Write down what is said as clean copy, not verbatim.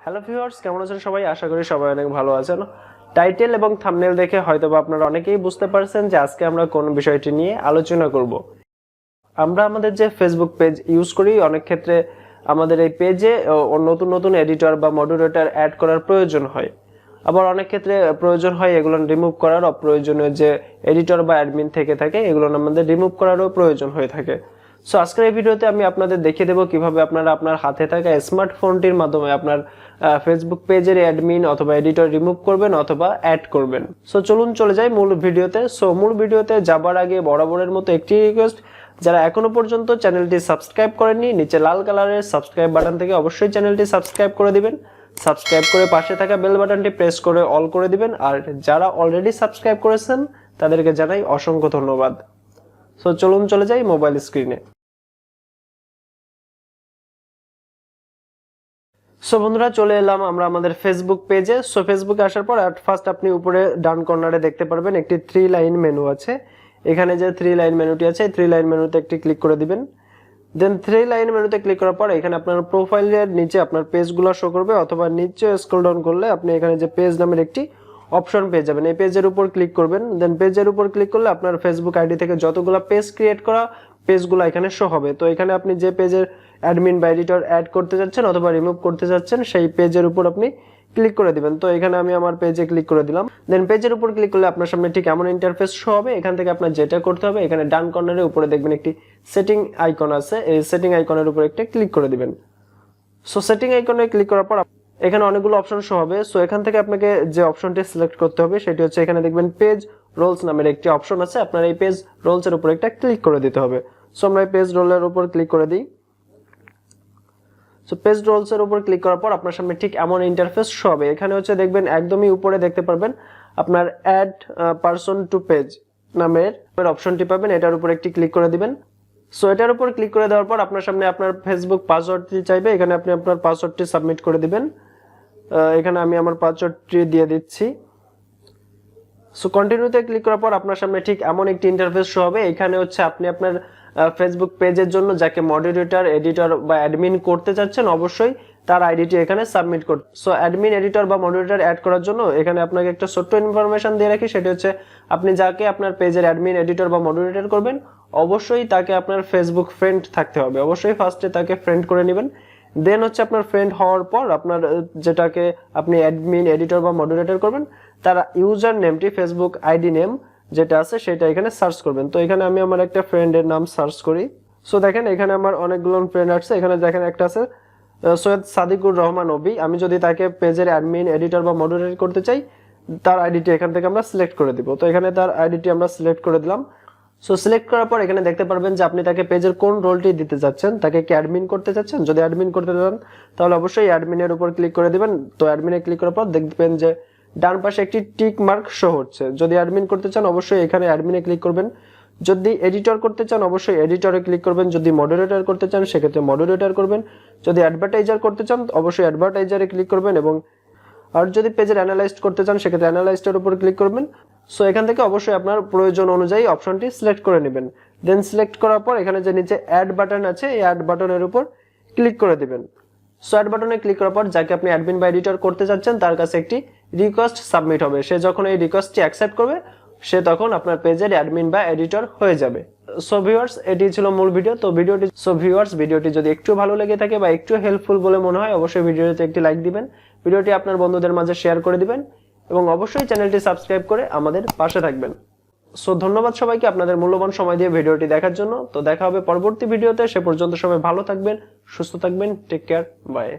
Hello viewers, কেমন আছেন সবাই? আশা করি সবাই অনেক ভালো আছেন। টাইটেল এবং থাম্বনেল দেখে হয়তোবা আপনারা অনেকেই বুঝতে পারছেন যে আজকে আমরা কোন বিষয়টি নিয়ে আলোচনা করব। আমরা আমাদের যে ফেসবুক পেজ ইউজ করি, অনেক ক্ষেত্রে আমাদের এই পেজে নতুন নতুন এডিটর বা মডারেটর অ্যাড করার প্রয়োজন হয়। আবার অনেক ক্ষেত্রে প্রয়োজন হয় এগুলো রিমুভ করার, অপ্রয়োজনীয় যে এডিটর বা অ্যাডমিন থেকে থাকে এগুলো আমাদের রিমুভ করারও প্রয়োজন হয়ে থাকে। সো আজকের এই ভিডিওতে আমি আপনাদের দেখিয়ে দেবো কিভাবে আপনারা আপনার হাতে থাকা স্মার্টফোনটির মাধ্যমে আপনার ফেসবুক পেজের অ্যাডমিন অথবা এডিটর রিমুভ করবেন অথবা অ্যাড করবেন। সো চলুন চলে যাই মূল ভিডিওতে। সো মূল ভিডিওতে যাবার আগে বরাবরের মতো একটি রিকোয়েস্ট, যারা এখনো পর্যন্ত চ্যানেলটি সাবস্ক্রাইব করেননি, নিচে লাল কালারের সাবস্ক্রাইব বাটন থেকে অবশ্যই চ্যানেলটি সাবস্ক্রাইব করে দিবেন। সাবস্ক্রাইব করে পাশে থাকা বেল বাটনটি প্রেস করে অল করে দিবেন। আর যারা অলরেডি সাবস্ক্রাইব করেছেন তাদেরকে জানাই অসংখ্য ধন্যবাদ। সো চলুন চলে যাই মোবাইল স্ক্রিনে। সো বন্ধুরা, চলে এলাম আমরা আমাদের ফেসবুক পেজে। সো ফেসবুকে আসার পর ফার্স্ট আপনি উপরে ডান কর্নারে দেখতে পারবেন একটি 3 লাইন মেনু আছে। এখানে যে 3 লাইন মেনুটি আছে, 3 লাইন মেনুতে একটি ক্লিক করে দিবেন। দেন 3 লাইন মেনুতে ক্লিক করার পর এখানে আপনার প্রোফাইলের নিচে আপনার পেজগুলো শো করবে, অথবা নিচে স্ক্রল ডাউন করলে আপনি এখানে যে পেজ নামের একটি অপশন পেয়ে যাবেন। এই পেজের উপর ক্লিক করবেন। দেন পেজের উপর ক্লিক করলে আপনার ফেসবুক আইডি থেকে যতগুলো পেজ ক্রিয়েট করা পেজগুলো এখানে শো হবে। তো এখানে আপনি যে পেজের অ্যাডমিন বা এডিটর অ্যাড করতে যাচ্ছেন অথবা রিমুভ করতে যাচ্ছেন সেই পেজের উপর আপনি ক্লিক করে দিবেন। তো এখানে আমি আমার পেজে ক্লিক করে দিলাম। দেন পেজের উপর ক্লিক করলে আপনার সামনে ঠিক এমন ইন্টারফেস শো হবে। এখান থেকে আপনার যেটা করতে হবে, এখানে ডান কর্নারের উপরে দেখবেন একটি সেটিং আইকন আছে, এই সেটিং আইকনের উপর একটা ক্লিক করে দিবেন। সো সেটিং আইকনে ক্লিক করার পর এখানে অনেকগুলো অপশন শো হবে। সো এখান থেকে আপনাকে যে অপশনটি সিলেক্ট করতে হবে সেটি হচ্ছে, এখানে দেখবেন পেজ রোলস নামের একটি অপশন আছে, আপনার এই পেজ রোলস এর উপর একটা ক্লিক করে দিতে হবে। সো আমরা এই পেজ রোলের উপর ক্লিক করে দিই। সো পেজ রোলস এর উপর ক্লিক করার পর আপনার সামনে ঠিক এমন ইন্টারফেস শো হবে। এখানে হচ্ছে দেখবেন একদমই উপরে দেখতে পারবেন আপনার অ্যাড পারসন টু পেজ নামের অপশনটি পাবেন, এটার উপর একটি ক্লিক করে দিবেন। সো এটার উপর ক্লিক করে দেওয়ার পর আপনার সামনে আপনার ফেসবুক পাসওয়ার্ডটি চাইবে, এখানে আপনি আপনার পাসওয়ার্ডটি সাবমিট করে দিবেন। এখানে আমি আমার পাসওয়ার্ডটি দিয়ে দিচ্ছি। সো কন্টিনিউতে ক্লিক করার পর আপনার সামনে ঠিক এমন একটি ইন্টারফেস শো হবে। এখানে হচ্ছে আপনি আপনার ফেসবুক পেজের জন্য যাকে মডারেটর, এডিটর বা অ্যাডমিন করতে চাচ্ছেন অবশ্যই তার আইডিটি এখানে সাবমিট করতে। সো অ্যাডমিন, এডিটর বা মডারেটর অ্যাড করার জন্য এখানে আপনাকে একটা ছোট্ট ইনফরমেশন দিয়ে রাখি, সেটা হচ্ছে আপনি যাকে আপনার পেজের অ্যাডমিন, এডিটর বা মডারেটর করবেন অবশ্যই তাকে আপনার ফেসবুক ফ্রেন্ড থাকতে হবে। অবশ্যই ফার্স্টে তাকে ফ্রেন্ড করে নেবেন। দেন হচ্ছে আপনার ফ্রেন্ড হওয়ার পর আপনার যেটাকে আপনি অ্যাডমিন, এডিটর বা মডারেটর করবেন তার ইউজার নেমটি, ফেসবুক আইডি নেম যেটা আছে সেটা এখানে সার্চ করবেন। তো এখানে আমি আমার একটা ফ্রেন্ডের নাম সার্চ করি। সো দেখেন এখানে আমার অনেকগুলো ফ্রেন্ড আছে। এখানে দেখেন একটা আছে সৈয়দ সাদিকুর রহমান ওবি। আমি যদি তাকে পেজের অ্যাডমিন, এডিটর বা মডারেটর করতে চাই তার আইডিটি এখান থেকে আমরা সিলেক্ট করে দিব। তো এখানে তার আইডিটি আমরা সিলেক্ট করে দিলাম। সো সিলেক্ট করার পর এখানে দেখতে পারবেন যে আপনি তাকে পেজের কোন রোলটি দিতে যাচ্ছেন। তাকে কি অ্যাডমিন করতে চাচ্ছেন? যদি অ্যাডমিন করতে চান তাহলে অবশ্যই অ্যাডমিনের উপর ক্লিক করে দিবেন। তো অ্যাডমিনে ক্লিক করার পর দেখবেন যে ডান পাশে একটি টিক মার্ক শো হচ্ছে। যদি অ্যাডমিন করতে চান অবশ্যই এখানে অ্যাডমিনে ক্লিক করবেন। যদি এডিটর করতে চান অবশ্যই এডিটরে ক্লিক করবেন। যদি মডারেটর করতে চান সেক্ষেত্রে মডারেটর করবেন। যদি অ্যাডভার্টাইজার করতে চান অবশ্যই অ্যাডভার্টাইজারে ক্লিক করবেন, এবং আর যদি পেজের অ্যানালাইজড করতে চান সেক্ষেত্রে অ্যানালাইজডের উপর ক্লিক করবেন। সো এখান থেকে অবশ্যই আপনার প্রয়োজন অনুযায়ী অপশনটি সিলেক্ট করে নেবেন। দেন সিলেক্ট করার পর এখানে যে নিচে অ্যাড বাটন আছে এই অ্যাড বাটনের উপর ক্লিক করে দিবেন। সো অ্যাড বাটনে ক্লিক করার পর যাকে আপনি অ্যাডমিন বা এডিটর করতে যাচ্ছেন তার কাছে একটি রিকোয়েস্ট সাবমিট হবে। সে যখন এই রিকোয়েস্টটি অ্যাকসেপ্ট করবে সে তখন আপনার পেজের অ্যাডমিন বা এডিটর হয়ে যাবে। সো ভিউয়ার্স, এটি ছিল মূল ভিডিও। তো ভিডিওটি যদি একটু ভালো লেগে থাকে বা একটু হেল্পফুল বলে মনে হয় অবশ্যই ভিডিওতে একটি লাইক দিবেন, ভিডিওটি আপনার বন্ধুদের মাঝে শেয়ার করে দিবেন, এবং অবশ্যই চ্যানেলটি সাবস্ক্রাইব করে আমাদের পাশে থাকবেন। সো ধন্যবাদ সবাইকে আপনাদের মূল্যবান সময় দিয়ে ভিডিওটি দেখার জন্য। তো দেখা হবে পরবর্তী ভিডিওতে। সে পর্যন্ত সবাই ভালো থাকবেন, সুস্থ থাকবেন। Take care, by.